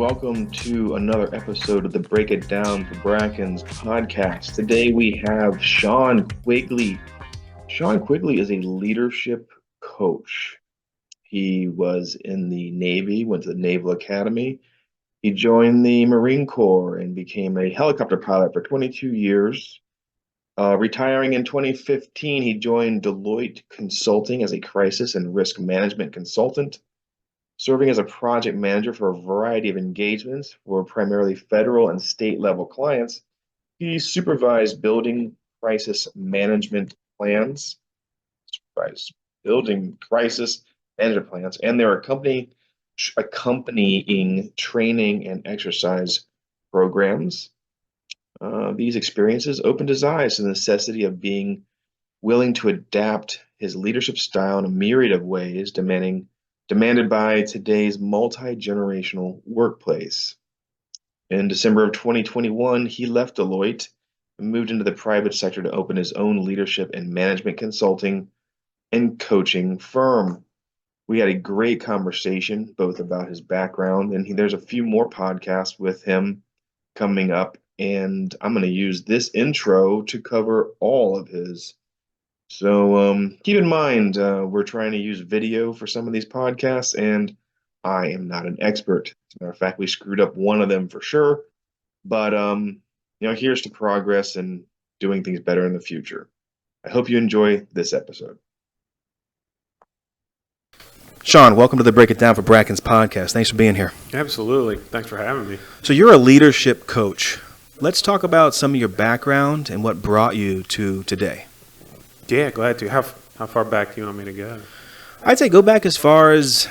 welcome to another episode of the Break It Down for Brackens podcast. Today we have Sean Quigley. Sean Quigley is a leadership coach. He was in the Navy, went to the Naval Academy. He joined the Marine Corps and became a helicopter pilot for 22 years. Retiring in 2015, he joined Deloitte Consulting as a crisis and risk management consultant, serving as a project manager for a variety of engagements for primarily federal and state level clients. He supervised building crisis management plans, and their accompanying training and exercise programs. These experiences opened his eyes to the necessity of being willing to adapt his leadership style in a myriad of ways, demanded by today's multi-generational workplace. In December of 2021, he left Deloitte and moved into the private sector to open his own leadership and management consulting and coaching firm. We had a great conversation, both about his background, and there's a few more podcasts with him coming up, and I'm going to use this intro to cover all of his. So keep in mind, we're trying to use video for some of these podcasts, and I am not an expert. As a matter of fact, we screwed up one of them for sure. But here's to progress and doing things better in the future. I hope you enjoy this episode. Sean, welcome to the Break It Down for Brackens podcast. Thanks for being here. Absolutely. Thanks for having me. So you're a leadership coach. Let's talk about some of your background and what brought you to today. Yeah, glad to. How far back do you want me to go? I'd say go back as far as,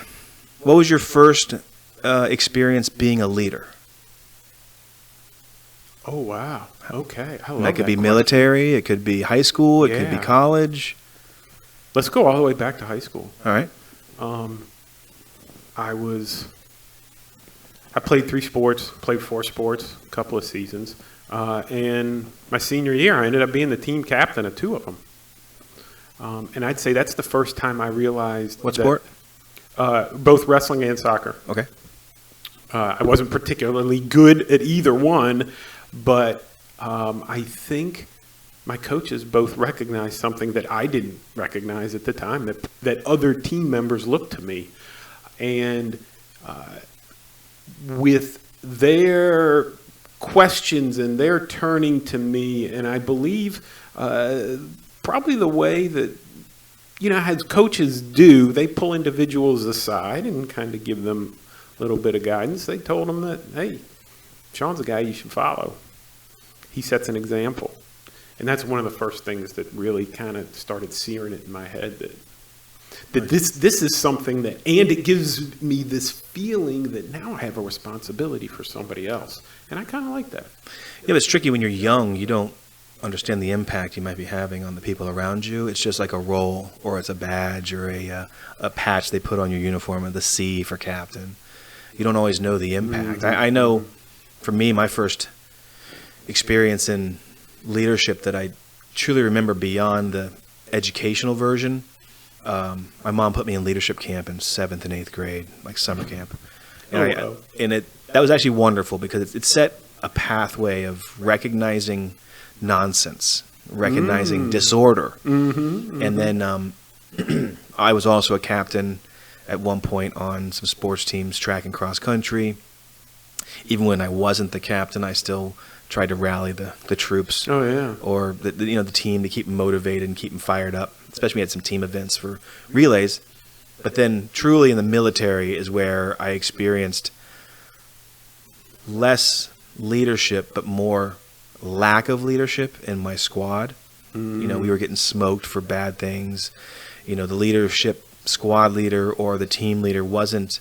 what was your first experience being a leader? Oh, wow. Okay. I love that could be military. It could be high school. It could be college. Let's go all the way back to high school. All right. I played 3 sports, played 4 sports, a couple of seasons. And my senior year, I ended up being the team captain of 2 of them. And I'd say that's the first time I realized. What sport? Both wrestling and soccer. Okay. I wasn't particularly good at either one, but I think my coaches both recognized something that I didn't recognize at the time, that other team members looked to me. And with their questions and their turning to me, and I believe probably the way that, as coaches do, they pull individuals aside and kind of give them a little bit of guidance. They told them that, hey, Sean's a guy you should follow. He sets an example. And that's one of the first things that really kind of started searing it in my head, that this is something that, and it gives me this feeling that now I have a responsibility for somebody else. And I kind of like that. Yeah, but it's tricky when you're young. You don't understand the impact you might be having on the people around you. It's just like a role, or it's a badge, or a patch they put on your uniform, or the C for captain. You don't always know the impact. Mm-hmm. I know, for me, my first experience in leadership that I truly remember beyond the educational version, my mom put me in leadership camp in 7th and 8th grade, like summer camp. And that was actually wonderful because it set a pathway of recognizing nonsense, recognizing disorder. Mm-hmm, mm-hmm. And then I was also a captain at one point on some sports teams, track and cross country. Even when I wasn't the captain, I still tried to rally the troops. Oh, yeah. Or the team to keep them motivated and keep them fired up. Especially we had some team events for relays. But then truly in the military is where I experienced less leadership, but more lack of leadership in my squad. Mm. We were getting smoked for bad things. The leadership squad leader or the team leader wasn't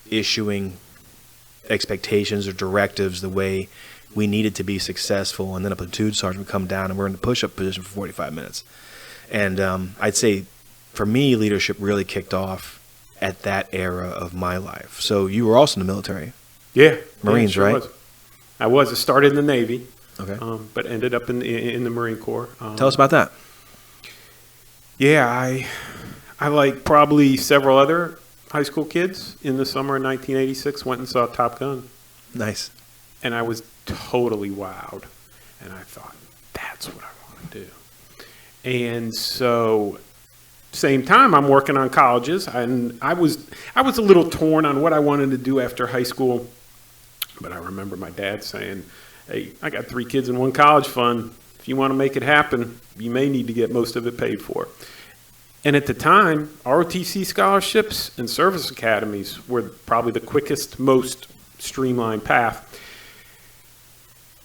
issuing expectations or directives the way we needed to be successful, and then a platoon sergeant would come down and we're in the push-up position for 45 minutes. And I'd say for me, leadership really kicked off at that era of my life. So you were also in the military. Yeah. Marines, sure right? Was. I was. I started in the Navy, okay, but ended up in the Marine Corps. Tell us about that. Yeah, I like probably several other high school kids in the summer of 1986 went and saw Top Gun. Nice. And I was totally wowed. And I thought, that's what I want to do. And so, same time, I'm working on colleges. And I was a little torn on what I wanted to do after high school. But I remember my dad saying, hey, I got 3 kids in one college fund. If you want to make it happen, you may need to get most of it paid for. And at the time, ROTC scholarships and service academies were probably the quickest, most streamlined path.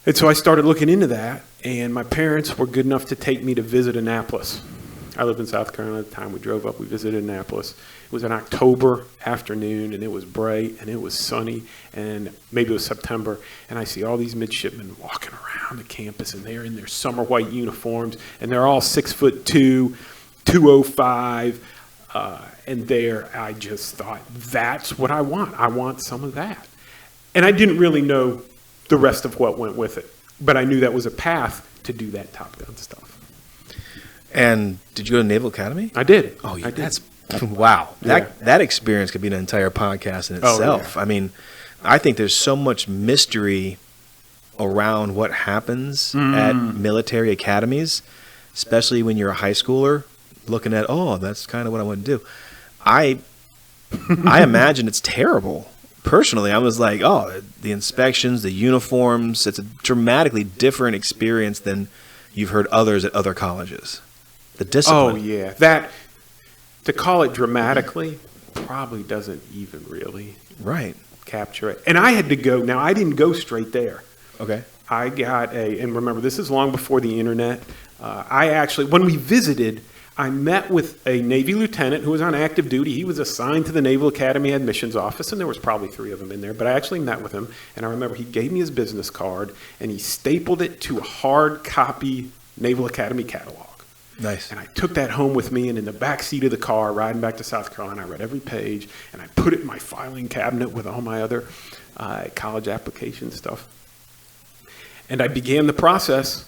And so I started looking into that, and my parents were good enough to take me to visit Annapolis. I lived in South Carolina at the time. We drove up, we visited Annapolis. It was an October afternoon, and it was bright, and it was sunny, and maybe it was September, and I see all these midshipmen walking around the campus, and they're in their summer white uniforms, and they're all 6'2", 205, and there I just thought, that's what I want. I want some of that. And I didn't really know the rest of what went with it, but I knew that was a path to do that Top Gun stuff. And did you go to Naval Academy? I did. Oh, yeah, I did. that's wow. Yeah. That experience could be an entire podcast in itself. Yeah. I mean, I think there's so much mystery around what happens at military academies, especially when you're a high schooler looking at, oh, that's kind of what I want to do. I imagine it's terrible. Personally, I was like, oh, the inspections, the uniforms, it's a dramatically different experience than you've heard others at other colleges. The discipline. Oh, yeah. That, to call it dramatically, probably doesn't even really capture it. And I had to go. Now, I didn't go straight there. Okay. I got and remember, this is long before the internet. I actually, when we visited, I met with a Navy lieutenant who was on active duty. He was assigned to the Naval Academy admissions office, and there was probably 3 of them in there. But I actually met with him, and I remember he gave me his business card, and he stapled it to a hard copy Naval Academy catalog. Nice. And I took that home with me, and in the back seat of the car, riding back to South Carolina, I read every page, and I put it in my filing cabinet with all my other college application stuff. And I began the process.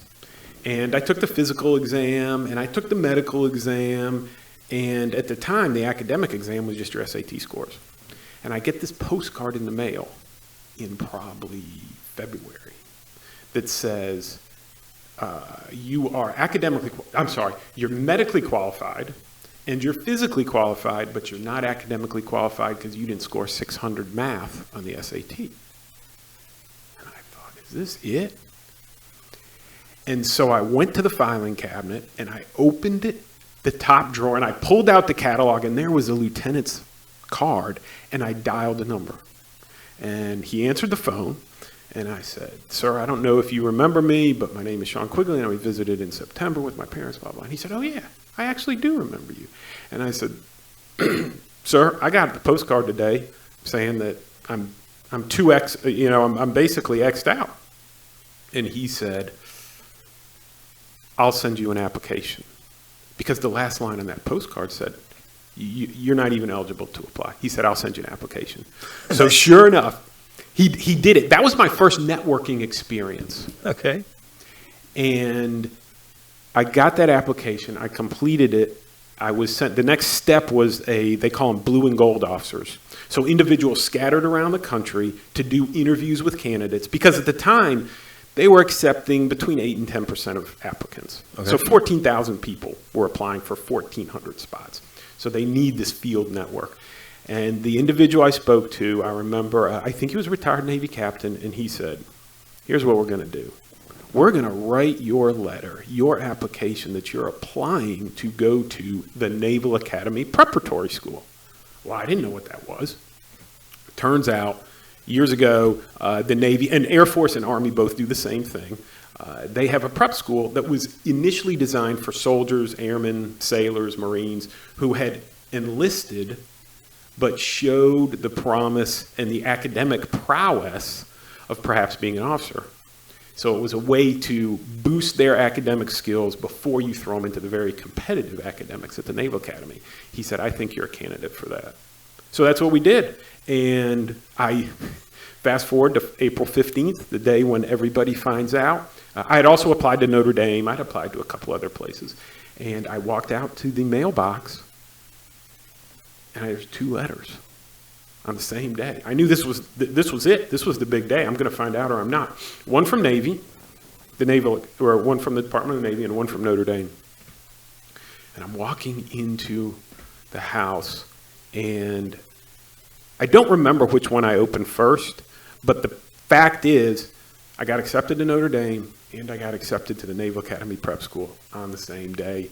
And I took the physical exam, and I took the medical exam, and at the time, the academic exam was just your SAT scores. And I get this postcard in the mail in probably February that says, you're medically qualified, and you're physically qualified, but you're not academically qualified because you didn't score 600 math on the SAT. And I thought, is this it? And so I went to the filing cabinet, and I opened it, the top drawer, and I pulled out the catalog, and there was a lieutenant's card, and I dialed a number. And he answered the phone, and I said, sir, I don't know if you remember me, but my name is Sean Quigley, and we visited in September with my parents, blah, blah. And he said, oh, yeah, I actually do remember you. And I said, sir, I got the postcard today saying that I'm 2X, I'm basically X'd out. And he said, I'll send you an application. Because the last line on that postcard said, you're not even eligible to apply. He said, I'll send you an application. So sure enough, he did it. That was my first networking experience. Okay. And I got that application. I completed it. I was sent. The next step was they call them blue and gold officers. So individuals scattered around the country to do interviews with candidates. Because at the time, they were accepting between 8 and 10% of applicants. Okay. So 14,000 people were applying for 1,400 spots. So they need this field network. And the individual I spoke to, I remember, I think he was a retired Navy captain, and he said, here's what we're going to do. We're going to write your letter, your application that you're applying to go to the Naval Academy Preparatory School. Well, I didn't know what that was. Turns out, years ago, the Navy and Air Force and Army both do the same thing. They have a prep school that was initially designed for soldiers, airmen, sailors, Marines who had enlisted but showed the promise and the academic prowess of perhaps being an officer. So it was a way to boost their academic skills before you throw them into the very competitive academics at the Naval Academy. He said, I think you're a candidate for that. So that's what we did. And I fast forward to April 15th, the day when everybody finds out. I had also applied to Notre Dame. I'd applied to a couple other places. And I walked out to the mailbox, and there's 2 letters. on the same day. I knew this was it. This was the big day. I'm going to find out or I'm not. One from Navy, one from the Department of the Navy, and one from Notre Dame. And I'm walking into the house, and I don't remember which one I opened first, but the fact is I got accepted to Notre Dame, and I got accepted to the Naval Academy Prep School on the same day.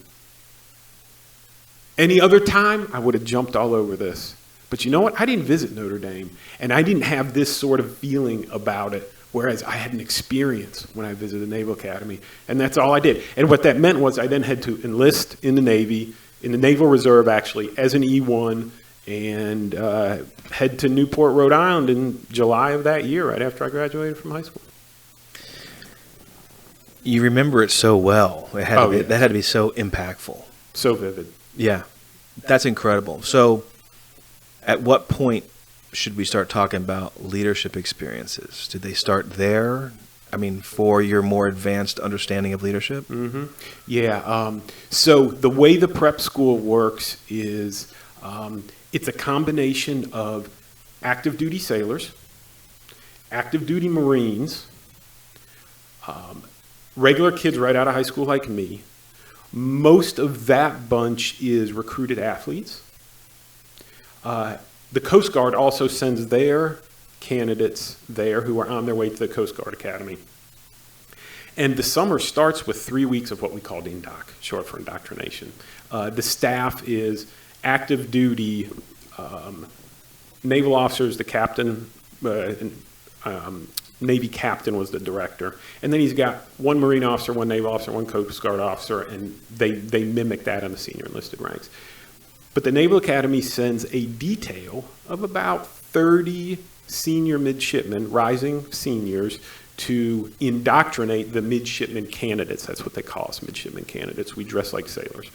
Any other time, I would have jumped all over this. But you know what? I didn't visit Notre Dame, and I didn't have this sort of feeling about it, whereas I had an experience when I visited the Naval Academy, and that's all I did. And what that meant was I then had to enlist in the Navy, in the Naval Reserve actually, as an E1, and head to Newport, Rhode Island in July of that year, right after I graduated from high school. You remember it so well. That had to be so impactful. So vivid. Yeah, that's incredible. So at what point should we start talking about leadership experiences? Did they start there? I mean, for your more advanced understanding of leadership? Mm-hmm. Yeah. So the way the prep school works is it's a combination of active duty sailors, active duty Marines, regular kids right out of high school like me. Most of that bunch is recruited athletes. The Coast Guard also sends their candidates there who are on their way to the Coast Guard Academy. And the summer starts with 3 weeks of what we call indoc, short for indoctrination. The staff is active duty naval officers, the captain, Navy captain was the director. And then he's got one Marine officer, one naval officer, one Coast Guard officer, and they mimic that on the senior enlisted ranks. But the Naval Academy sends a detail of about 30 senior midshipmen, rising seniors, to indoctrinate the midshipman candidates. That's what they call us, midshipman candidates. We dress like sailors.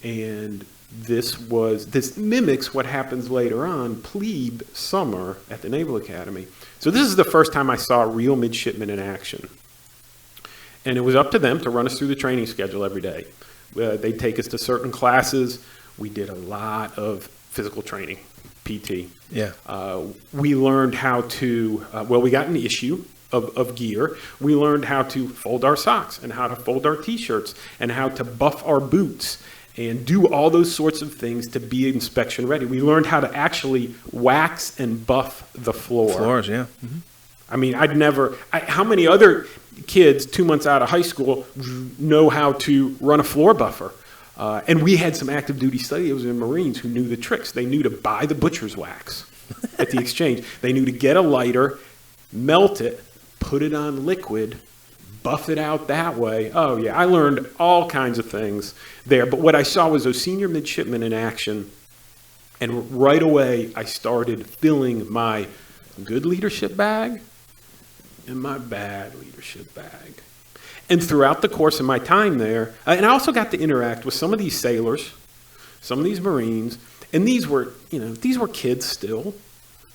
And this mimics what happens later on, plebe summer at the Naval Academy. So this is the first time I saw real midshipmen in action. And it was up to them to run us through the training schedule every day. They'd take us to certain classes. We did a lot of physical training, PT. Yeah. We learned how to, we got an issue of gear. We learned how to fold our socks and how to fold our T-shirts and how to buff our boots and do all those sorts of things to be inspection ready. We learned how to actually wax and buff the floor. Floors, yeah. Mm-hmm. I mean, how many other kids 2 months out of high school know how to run a floor buffer? And we had some active duty studios in Marines who knew the tricks. They knew to buy the butcher's wax at the exchange. They knew to get a lighter, melt it, put it on liquid, buff it out that way. Oh yeah, I learned all kinds of things there. But what I saw was those senior midshipmen in action. And right away, I started filling my good leadership bag and my bad leadership bag. And throughout the course of my time there, and I also got to interact with some of these sailors, some of these Marines, and these were kids still,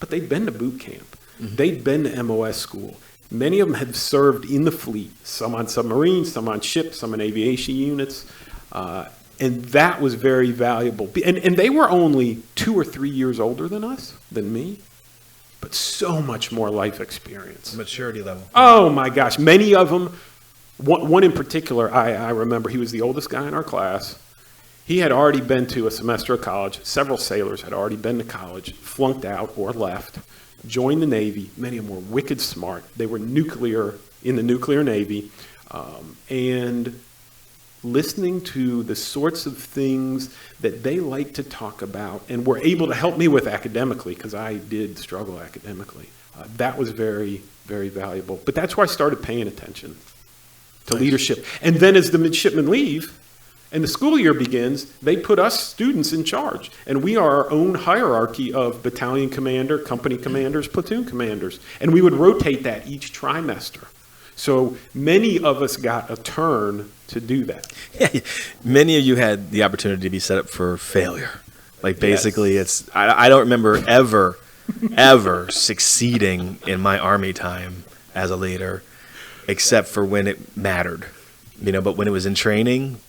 but they'd been to boot camp. Mm-hmm. They'd been to MOS school. Many of them had served in the fleet, some on submarines, some on ships, some in aviation units, and that was very valuable. And they were only 2 or 3 years older than me, but so much more life experience. Maturity level. Oh my gosh, many of them. One in particular, I remember, he was the oldest guy in our class. He had already been to a semester of college. Several sailors had already been to college, flunked out or left, joined the Navy. Many of them were wicked smart. They were in the nuclear Navy. And listening to the sorts of things that they like to talk about and were able to help me with academically, because I did struggle academically. That was very, very valuable. But that's where I started paying attention to leadership. And then as the midshipmen leave and the school year begins, they put us students in charge. And we are our own hierarchy of battalion commander, company commanders, platoon commanders. And we would rotate that each trimester. So many of us got a turn to do that. Yeah, many of you had the opportunity to be set up for failure. Like basically yes. I don't remember ever succeeding in my Army time as a leader, except for when it mattered, but when it was in training,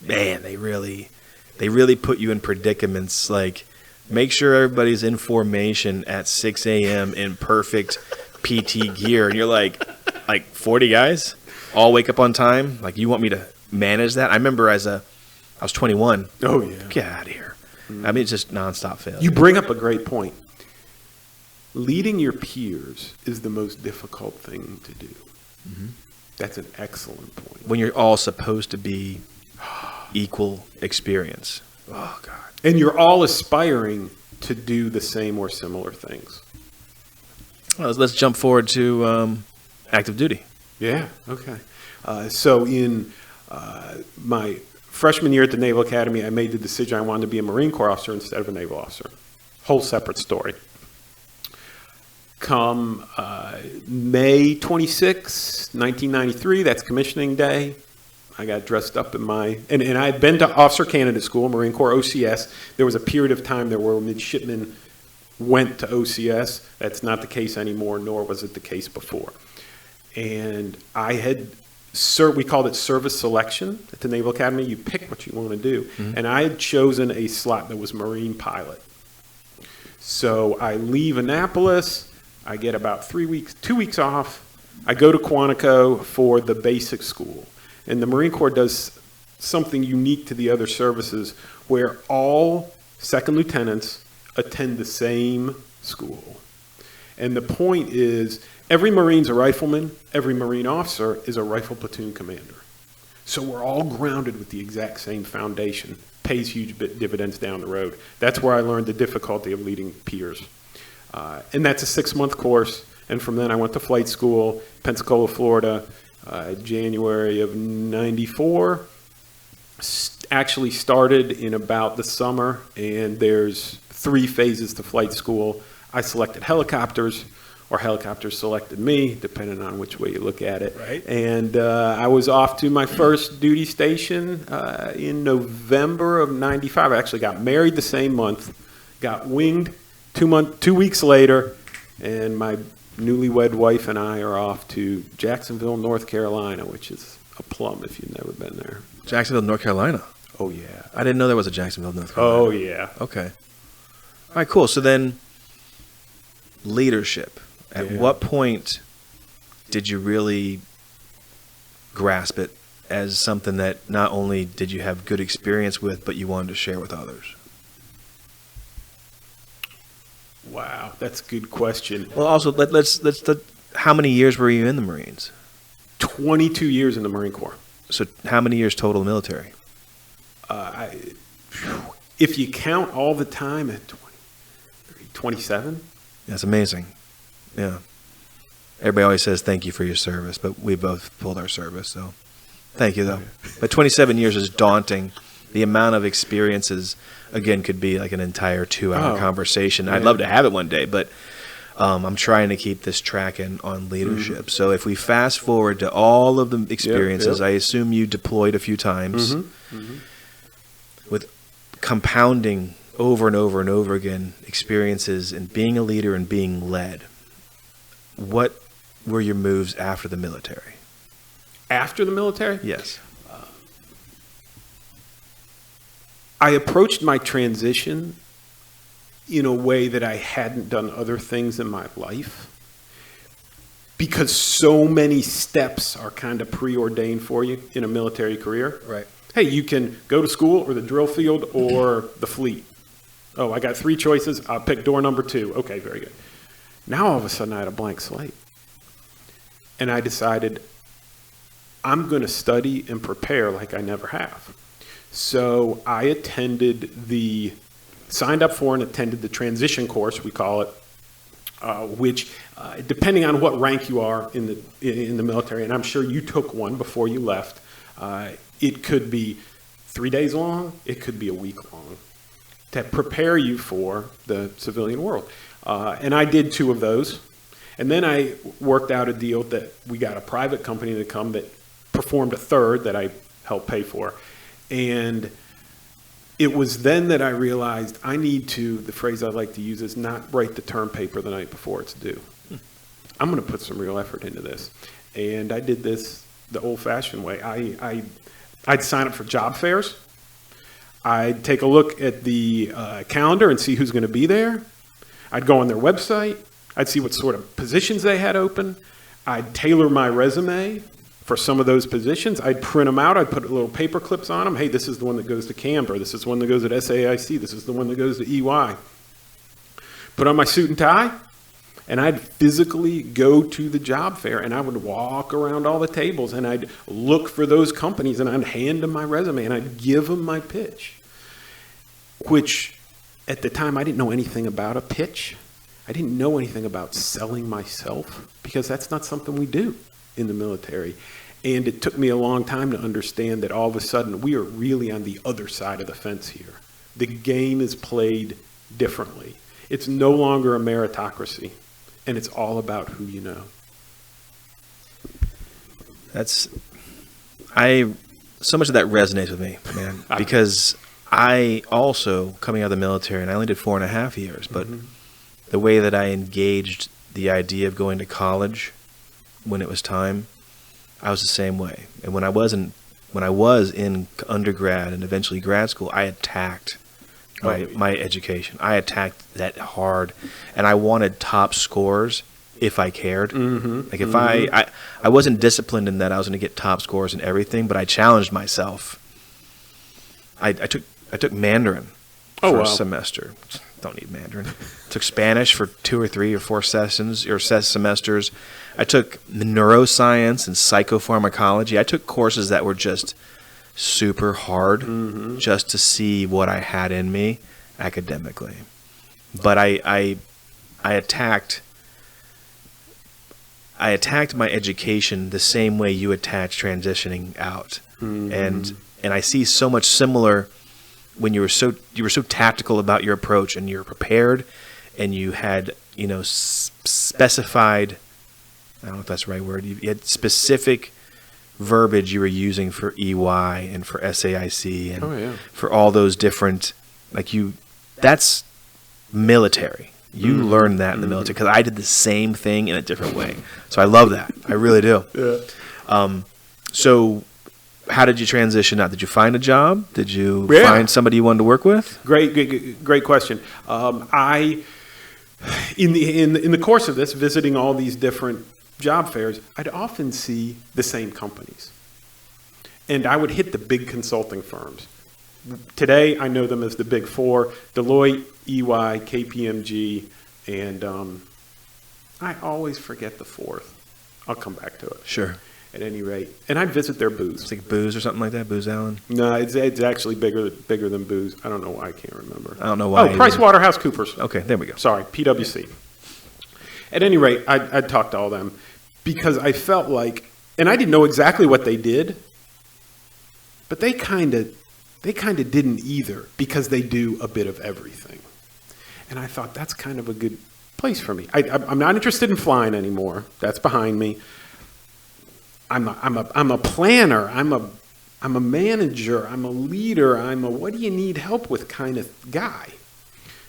man, they really put you in predicaments like make sure everybody's in formation at 6 a.m. in perfect PT gear. And you're like 40 guys all wake up on time? Like, you want me to manage that? I remember I was 21. Oh, yeah. Get out of here. I mean, it's just nonstop failure. You bring up a great point. Leading your peers is the most difficult thing to do. Mm-hmm. That's an excellent point. When you're all supposed to be equal experience. Oh, God. And you're all aspiring to do the same or similar things. Well, let's jump forward to active duty. Yeah, okay. So in my freshman year at the Naval Academy, I made the decision I wanted to be a Marine Corps officer instead of a naval officer. Whole separate story. Come May 26, 1993, that's commissioning day. I got dressed up in and I had been to Officer Candidate School, Marine Corps OCS. There was a period of time there where midshipmen went to OCS. That's not the case anymore, nor was it the case before. And I had, we called it service selection at the Naval Academy. You pick what you want to do. Mm-hmm. And I had chosen a slot that was Marine pilot. So I leave Annapolis. I get about 2 weeks off. I go to Quantico for the basic school. And the Marine Corps does something unique to the other services where all second lieutenants attend the same school. And the point is, every Marine's a rifleman, every Marine officer is a rifle platoon commander. So we're all grounded with the exact same foundation. Pays huge dividends down the road. That's where I learned the difficulty of leading peers. And that's a 6-month course. And from then I went to flight school, Pensacola, Florida, January of 94. Actually started in about the summer, and there's 3 phases to flight school. I selected helicopters, or helicopters selected me, depending on which way you look at it. Right. And I was off to my first duty station in November of 95. I actually got married the same month, got winged 2 weeks later, and my newlywed wife and I are off to Jacksonville, North Carolina, which is a plum if you've never been there. Jacksonville, North Carolina. Oh, yeah. I didn't know there was a Jacksonville, North Carolina. Oh, yeah. Okay. All right, cool. So then, leadership. At what point did you really grasp it as something that not only did you have good experience with, but you wanted to share with others? Wow, that's a good question. Well, also, let's how many years were you in the Marines? 22 years in the Marine Corps. So how many years total military? If you count all the time at 27. That's amazing. Yeah. Everybody always says thank you for your service, but we both pulled our service, so thank you, though. But 27 years is daunting. The amount of experiences, again, could be like an entire 2-hour conversation. I'd love to have it one day, but I'm trying to keep this tracking on leadership. Mm-hmm. So if we fast forward to all of the experiences, I assume you deployed a few times, with compounding over and over and over again experiences and being a leader and being led. What were your moves after the military? After the military? Yes. I approached my transition in a way that I hadn't done other things in my life, because so many steps are kind of preordained for you in a military career. Right. Hey, you can go to school or the drill field or the fleet. Oh, I got 3 choices. I'll pick door number 2. Okay, very good. Now all of a sudden I had a blank slate. And I decided I'm going to study and prepare like I never have. So I signed up for and attended the transition course, we call it, which, depending on what rank you are in the military, and I'm sure you took one before you left, it could be 3 days long, it could be a week long, to prepare you for the civilian world. And I did 2 of those. And then I worked out a deal that we got a private company to come that performed a third that I helped pay for. And it was then that I realized I need to, the phrase I like to use is not write the term paper the night before it's due. I'm going to put some real effort into this. And I did this the old-fashioned way. I'd sign up for job fairs. I'd take a look at the calendar and see who's going to be there. I'd go on their website. I'd see what sort of positions they had open. I'd tailor my resume for some of those positions. I'd print them out. I'd put little paper clips on them. Hey, this is the one that goes to Canberra. This is the one that goes at SAIC. This is the one that goes to EY. Put on my suit and tie, and I'd physically go to the job fair, and I would walk around all the tables, and I'd look for those companies, and I'd hand them my resume, and I'd give them my pitch, which at the time I didn't know anything about a pitch. I didn't know anything about selling myself, because that's not something we do in the military. And it took me a long time to understand that all of a sudden we are really on the other side of the fence here. The game is played differently. It's no longer a meritocracy, and it's all about who you know. So much of that resonates with me, man, because I also, coming out of the military, and I only did 4.5 years, but the way that I engaged the idea of going to college when it was time, I was the same way. And when I was in undergrad and eventually grad school, I attacked my education. I attacked that hard, and I wanted top scores if I cared. Like if I wasn't disciplined in that I was going to get top scores in everything, but I challenged myself. I took Mandarin for a semester. Don't need Mandarin. Took Spanish for 2 or 3 or 4 semesters. I took neuroscience and psychopharmacology. I took courses that were just super hard just to see what I had in me academically. But I attacked my education the same way you attach transitioning out. And I see so much similar when you were so tactical about your approach, and you're prepared, and you had specified, I don't know if that's the right word, you had specific verbiage you were using for EY and for SAIC and for all those different, that's military. You learn that in the military, because I did the same thing in a different way. So I love that. I really do. Yeah. So how did you transition out? Did you find a job? Did you find somebody you wanted to work with? Great question. I, in the course of this, visiting all these different job fairs, I'd often see the same companies. And I would hit the big consulting firms. Today, I know them as the big 4, Deloitte, EY, KPMG, and I always forget the 4th. I'll come back to it. Sure. At any rate. And I'd visit their booths. It's like Booz or something like that, Booz Allen? No, it's actually bigger than Booz. I don't know why. I can't remember. I don't know why. Oh, PricewaterhouseCoopers. Okay, there we go. Sorry, PwC. At any rate, I'd talk to all them because I felt like, and I didn't know exactly what they did, but they kind of didn't either, because they do a bit of everything. And I thought that's kind of a good place for me. I'm not interested in flying anymore. That's behind me. I'm a planner. I'm a manager. I'm a leader. I'm a what do you need help with kind of guy.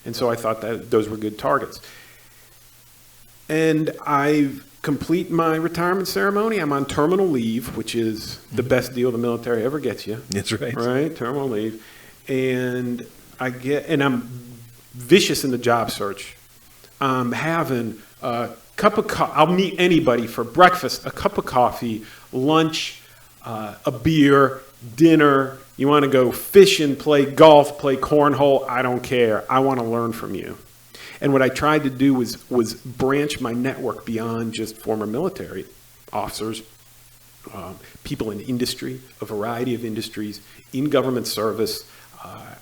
And so I thought that those were good targets. And I complete my retirement ceremony. I'm on terminal leave, which is the best deal the military ever gets you. That's right. Right, terminal leave. And I'm vicious in the job search. I'm having cup of coffee. I'll meet anybody for breakfast, a cup of coffee, lunch, a beer, dinner. You want to go fishing, play golf, play cornhole. I don't care. I want to learn from you. And what I tried to do was branch my network beyond just former military officers, people in industry, a variety of industries, in government service.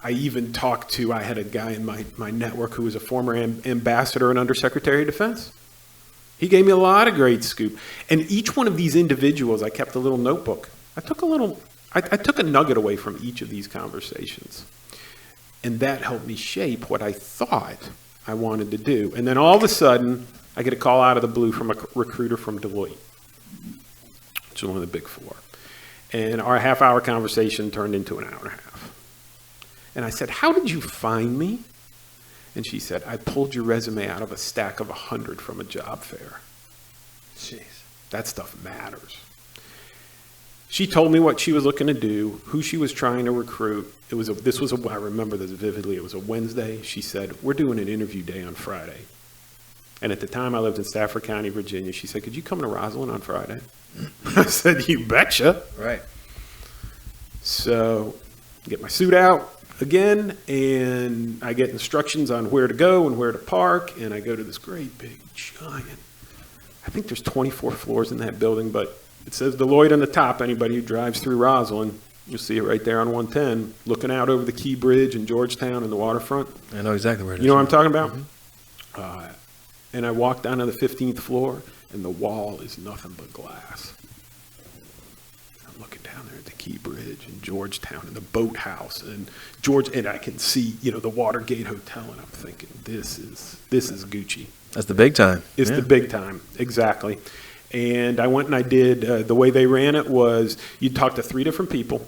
I even I had a guy in my network who was a former ambassador and undersecretary of defense. He gave me a lot of great scoop. And each one of these individuals, I kept a little notebook. I took a nugget away from each of these conversations. And that helped me shape what I thought I wanted to do. And then all of a sudden, I get a call out of the blue from a recruiter from Deloitte, which is one of the big 4. And our half-hour conversation turned into an hour and a half. And I said, "How did you find me?" And she said, "I pulled your resume out of a stack of 100 from a job fair." Jeez, that stuff matters. She told me what she was looking to do, who she was trying to recruit. I remember this vividly. It was a Wednesday. She said, "We're doing an interview day on Friday." And at the time I lived in Stafford County, Virginia. She said, "Could you come to Rosslyn on Friday?" I said, "You betcha." Right. So get my suit out again, and I get instructions on where to go and where to park. And I go to this great big giant, I think there's 24 floors in that building, but it says Deloitte on the top. Anybody who drives through Rosslyn, you'll see it right there on 110, looking out over the Key Bridge and Georgetown and the waterfront. I know exactly where it is. You know what I'm talking about? Mm-hmm. And I walk down to the 15th floor, and the wall is nothing but glass. I'm looking down there at the Key Bridge and Georgetown and the boathouse and I can see, the Watergate Hotel, and I'm thinking, this is Gucci. That's the big time. It's the big time, exactly. And I went and I did, the way they ran it was you'd talk to 3 different people,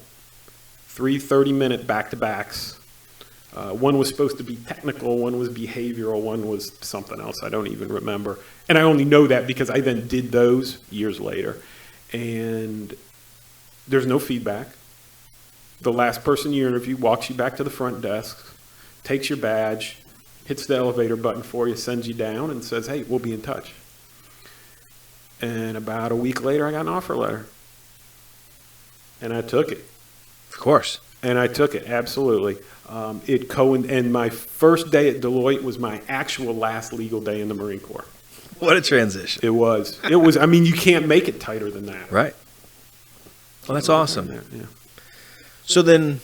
3 30-minute back-to-backs. One was supposed to be technical, one was behavioral, one was something else. I don't even remember. And I only know that because I then did those years later. And there's no feedback. The last person you interview walks you back to the front desk, takes your badge, hits the elevator button for you, sends you down, and says, "Hey, we'll be in touch." And about a week later, I got an offer letter. And I took it. Of course. And I took it, absolutely. And my first day at Deloitte was my actual last legal day in the Marine Corps. What a transition. It was. You can't make it tighter than that. Right. Well, that's awesome. Yeah. So then,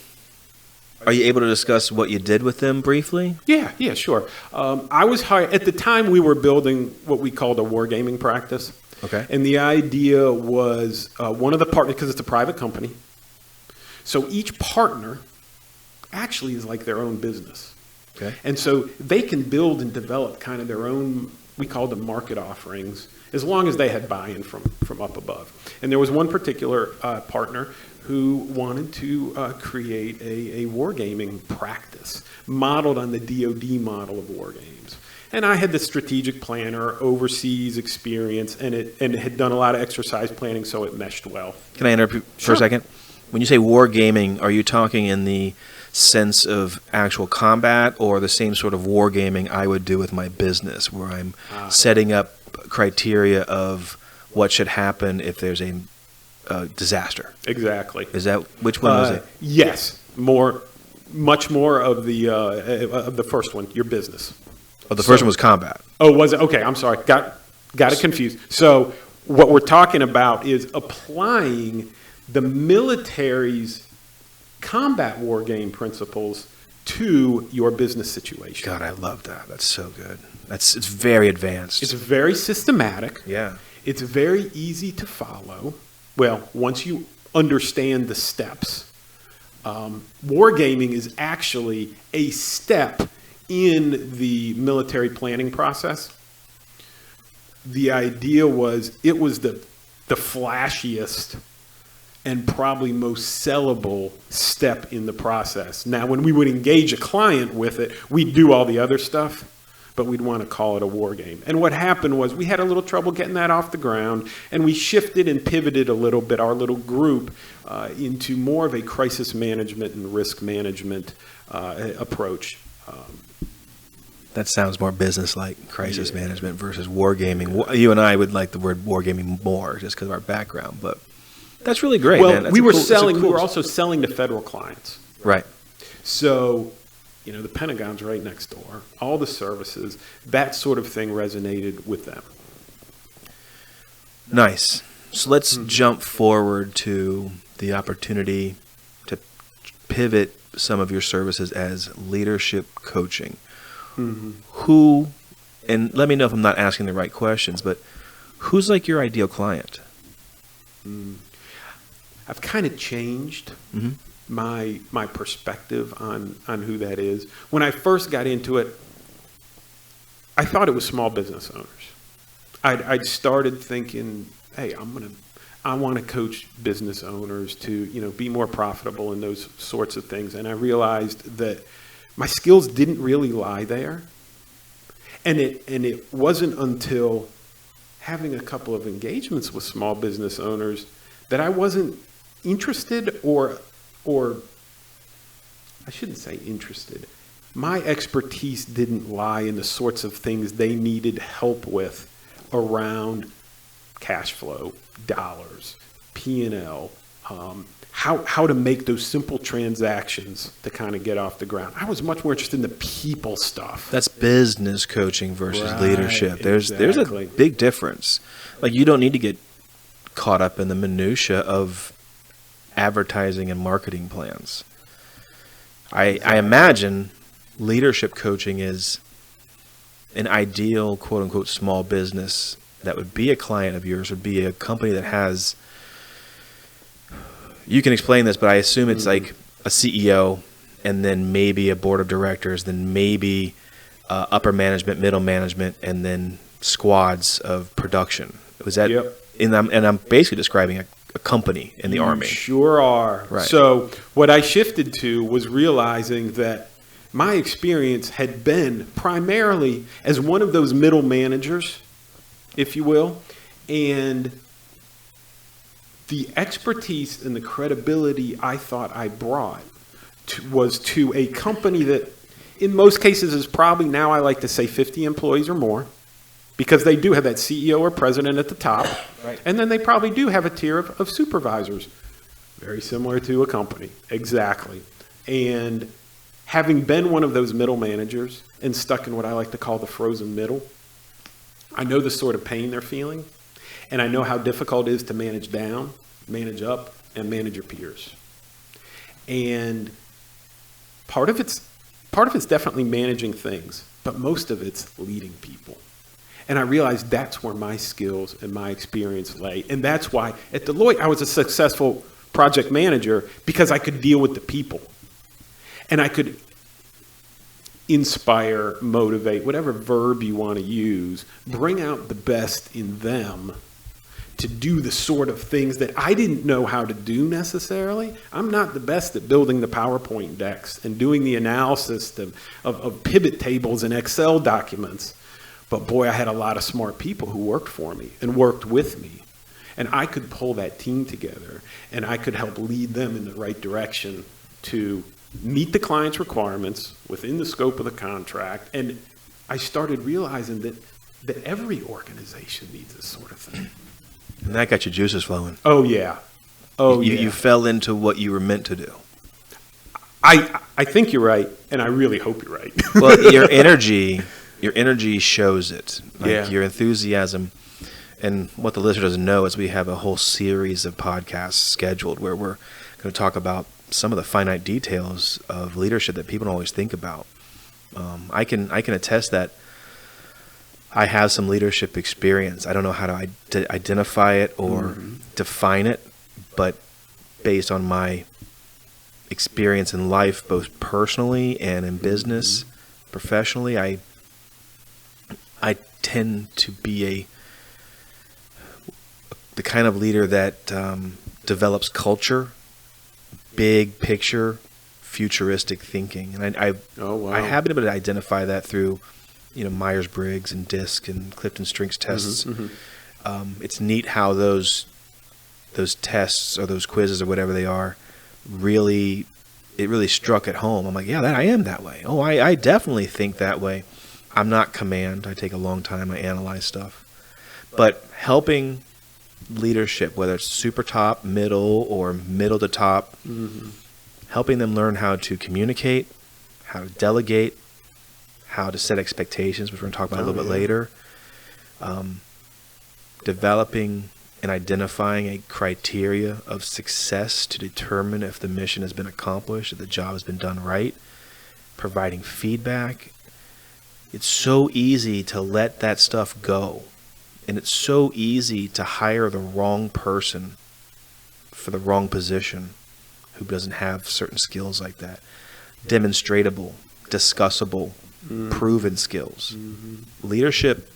are you able to discuss what you did with them briefly? Yeah, sure. I was hired, at the time we were building what we called a wargaming practice. Okay. And the idea was one of the partners, because it's a private company, so each partner actually is like their own business. Okay. And so they can build and develop kind of their own, we call them market offerings, as long as they had buy-in from up above. And there was one particular partner who wanted to create a wargaming practice modeled on the DoD model of war games. And I had the strategic planner, overseas experience, and it had done a lot of exercise planning, so it meshed well. Can I interrupt you for Sure. a second? When you say wargaming, are you talking in the sense of actual combat or the same sort of wargaming I would do with my business, where I'm setting up criteria of what should happen if there's a disaster? Exactly. Is that, which one was it? Yes, much more of the first one, your business. Oh, the first one was combat. Oh, was it? Okay, I'm sorry. Got it confused. So what we're talking about is applying the military's combat war game principles to your business situation. God, I love that. That's so good. It's very advanced. It's very systematic. Yeah. It's very easy to follow. Well, once you understand the steps. Wargaming is actually a step in the military planning process. The idea was it was the flashiest and probably most sellable step in the process. Now, when we would engage a client with it, we'd do all the other stuff, but we'd want to call it a war game. And what happened was we had a little trouble getting that off the ground, and we shifted and pivoted a little bit, our little group, into more of a crisis management and risk management approach. That sounds more business-like, crisis management versus wargaming. You and I would like the word wargaming more just because of our background, but that's really great. Well, man. That's we were cool, we were also selling to federal clients. Right. So, the Pentagon's right next door, all the services, that sort of thing resonated with them. Nice. So let's jump forward to the opportunity to pivot some of your services as leadership coaching. Mm-hmm. Who, and let me know if I'm not asking the right questions, but who's like your ideal client? I've kind of changed my perspective on who that is. When I first got into it, I thought it was small business owners. I'd started thinking, hey, I want to coach business owners to be more profitable and those sorts of things. And I realized that my skills didn't really lie there. And it wasn't until having a couple of engagements with small business owners that I wasn't interested or I shouldn't say interested. My expertise didn't lie in the sorts of things they needed help with around cash flow, dollars, P&L, how to make those simple transactions to kind of get off the ground. I was much more interested in the people stuff. That's business coaching versus leadership. There's a exactly. big difference. Like, you don't need to get caught up in the minutia of advertising and marketing plans. I imagine leadership coaching is an ideal, quote unquote, small business that would be a client of yours, would be a company that has, you can explain this, but I assume it's like a CEO and then maybe a board of directors, then maybe upper management, middle management, and then squads of production. Was that? Yep. And I'm basically describing a company in the Army. Sure are. Right. So what I shifted to was realizing that my experience had been primarily as one of those middle managers, if you will, and the expertise and the credibility I thought I brought was to a company that in most cases is probably, now I like to say, 50 employees or more, because they do have that CEO or president at the top. Right. And then they probably do have a tier of supervisors, very similar to a company. Exactly. And having been one of those middle managers and stuck in what I like to call the frozen middle, I know the sort of pain they're feeling, and I know how difficult it is to manage down, manage up, and manage your peers. And part of it's definitely managing things, but most of it's leading people. And I realized that's where my skills and my experience lay. And that's why at Deloitte, I was a successful project manager, because I could deal with the people. And I could inspire, motivate, whatever verb you want to use, bring out the best in them to do the sort of things that I didn't know how to do necessarily. I'm not the best at building the PowerPoint decks and doing the analysis of pivot tables and Excel documents. But boy, I had a lot of smart people who worked for me and worked with me. And I could pull that team together, and I could help lead them in the right direction to meet the client's requirements within the scope of the contract. And I started realizing that every organization needs this sort of thing. And that got your juices flowing. Oh, yeah. You fell into what you were meant to do. I think you're right, and I really hope you're right. Well, your energy shows it. Like, Yeah. your enthusiasm. And what the listener doesn't know is we have a whole series of podcasts scheduled where we're going to talk about some of the finite details of leadership that people don't always think about. I can attest that I have some leadership experience. I don't know how to identify it or define it, but based on my experience in life, both personally and in business, professionally, I tend to be the kind of leader that develops culture, big picture, futuristic thinking, and I have been able to identify that through, Myers-Briggs and DISC and Clifton-Strengths tests. It's neat how those tests or those quizzes or whatever they are really struck at home. I'm like, yeah, I am that way. Oh, I definitely think that way. I'm not command. I take a long time. I analyze stuff. But helping leadership, whether it's super top, middle, or middle to top, helping them learn how to communicate, how to delegate, how to set expectations, which we're going to talk about a little bit later, developing and identifying a criteria of success to determine if the mission has been accomplished, if the job has been done right, providing feedback. It's so easy to let that stuff go. And it's so easy to hire the wrong person for the wrong position who doesn't have certain skills like that. Demonstratable, discussable, proven skills. Leadership,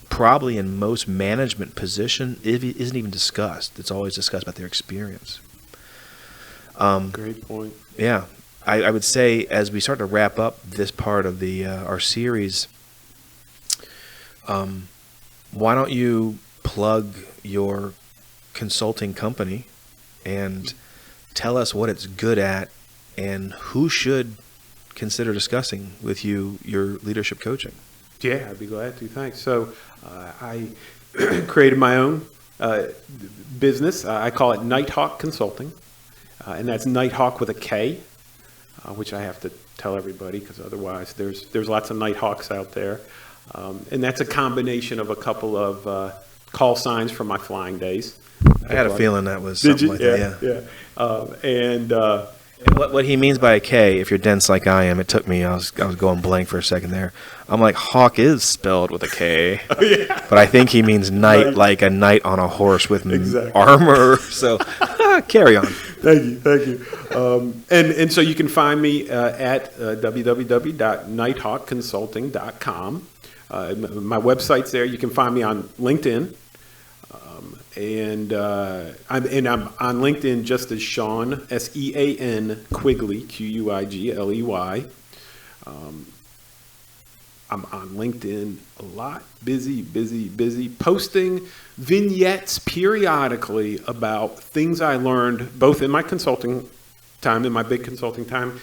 probably in most management position, isn't even discussed. It's always discussed about their experience. Great point. Yeah. I would say, as we start to wrap up this part of the our series, why don't you plug your consulting company and tell us what it's good at and who should consider discussing with you your leadership coaching. Yeah, I'd be glad to. Thanks. So I created my own business. I call it Knighthawk Consulting, and that's Knighthawk with a K, which I have to tell everybody because otherwise there's lots of Nighthawks out there. And that's a combination of a couple of call signs from my flying days. I had a feeling that was something like that. Yeah. And what he means by a K, if you're dense like I am, it took me, I was going blank for a second there. I'm like, hawk is spelled with a K. Oh, yeah. But I think he means knight, like a knight on a horse with Exactly. armor. So carry on. Thank you. And so you can find me at www.knighthawkconsulting.com. My website's there. You can find me on LinkedIn. And I'm on LinkedIn just as Sean, Sean Quigley, Quigley. I'm on LinkedIn a lot, busy, posting vignettes periodically about things I learned both in my consulting time, in my big consulting time,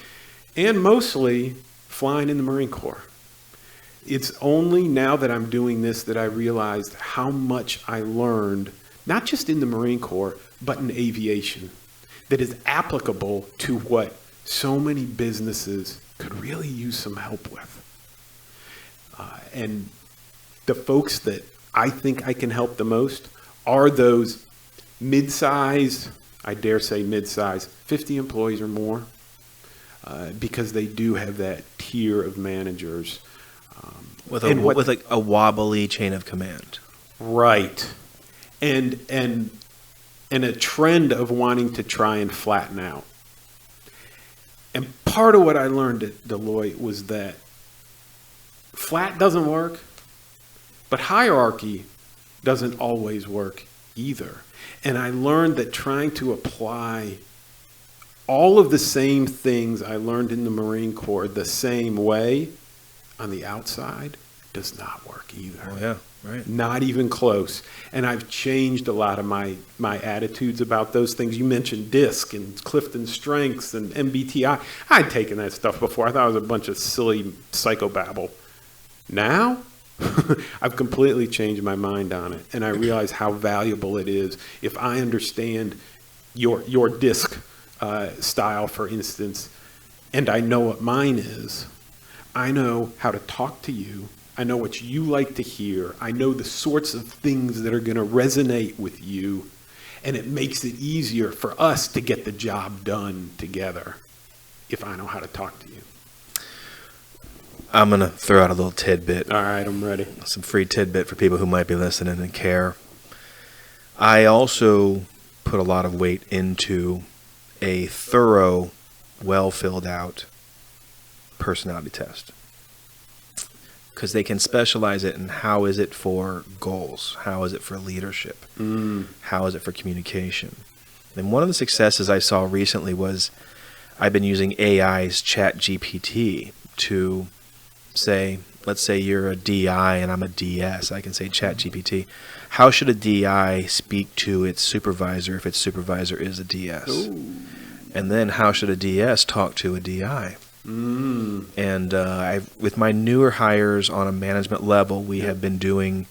and mostly flying in the Marine Corps. It's only now that I'm doing this that I realized how much I learned, not just in the Marine Corps, but in aviation, that is applicable to what so many businesses could really use some help with. And the folks that I think I can help the most are those mid-size, I dare say mid-size, 50 employees or more, because they do have that tier of managers. With a wobbly chain of command. Right. And a trend of wanting to try and flatten out. And part of what I learned at Deloitte was that flat doesn't work, but hierarchy doesn't always work either. And I learned that trying to apply all of the same things I learned in the Marine Corps the same way on the outside does not work either. Oh, yeah, right. Not even close. And I've changed a lot of my attitudes about those things. You mentioned DISC and Clifton Strengths and MBTI. I'd taken that stuff before. I thought it was a bunch of silly psychobabble. Now, I've completely changed my mind on it. And I realize how valuable it is if I understand your DISC style, for instance, and I know what mine is. I know how to talk to you. I know what you like to hear. I know the sorts of things that are going to resonate with you. And it makes it easier for us to get the job done together if I know how to talk to you. I'm going to throw out a little tidbit. All right, I'm ready. Some free tidbit for people who might be listening and care. I also put a lot of weight into a thorough, well-filled out personality test, because they can specialize it in how is it for goals, how is it for leadership, how is it for communication. And one of the successes I saw recently was I've been using AI's ChatGPT to say, let's say you're a DI and I'm a DS. I can say, ChatGPT, how should a DI speak to its supervisor if its supervisor is a DS? Ooh. And then how should a DS talk to a DI? And with my newer hires on a management level, I've been doing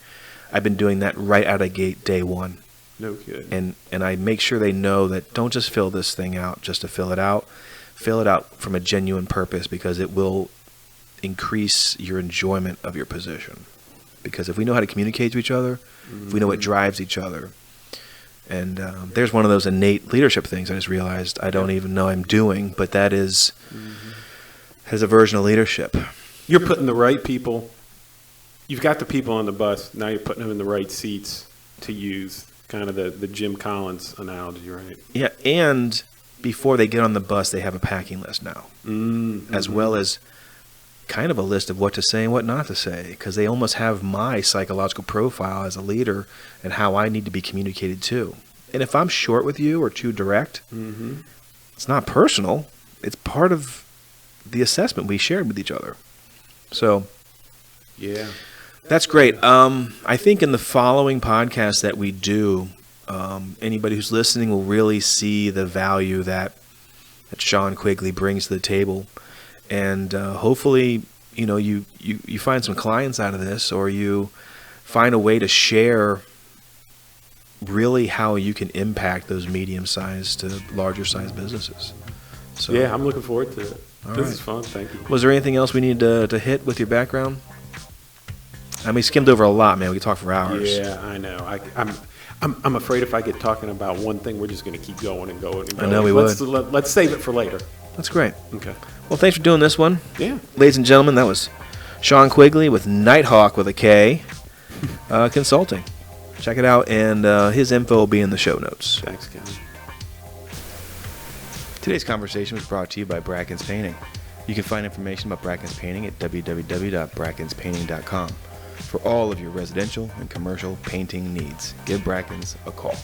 that right out of gate day one. No kidding. And I make sure they know that don't just fill this thing out just to fill it out. Fill it out from a genuine purpose, because it will increase your enjoyment of your position. Because if we know how to communicate to each other, if we know what drives each other, and there's one of those innate leadership things I just realized I don't even know I'm doing, but that is has a version of leadership. You're putting the right people, you've got the people on the bus, now you're putting them in the right seats to use kind of the Jim Collins analogy, right? Yeah, and before they get on the bus, they have a packing list now, as well as kind of a list of what to say and what not to say, because they almost have my psychological profile as a leader and how I need to be communicated to. And if I'm short with you or too direct, it's not personal. It's part of the assessment we shared with each other. So, yeah, that's great. I think in the following podcast that we do, anybody who's listening will really see the value that Sean Quigley brings to the table. And hopefully, you find some clients out of this, or you find a way to share really how you can impact those medium-sized to larger-sized businesses. So, yeah, I'm looking forward to it. All This right. is fun. Thank you. Was there anything else we need to hit with your background? I mean, we skimmed over a lot, man. We could talk for hours. Yeah, I know. I'm afraid if I get talking about one thing, we're just going to keep going and going and going. I know we Let's save it for later. That's great. Okay. Well, thanks for doing this one. Yeah. Ladies and gentlemen, that was Sean Quigley with Knighthawk with a K Consulting. Check it out, and his info will be in the show notes. Thanks, Kevin. Today's conversation was brought to you by Brackens Painting. You can find information about Brackens Painting at www.brackenspainting.com for all of your residential and commercial painting needs. Give Brackens a call.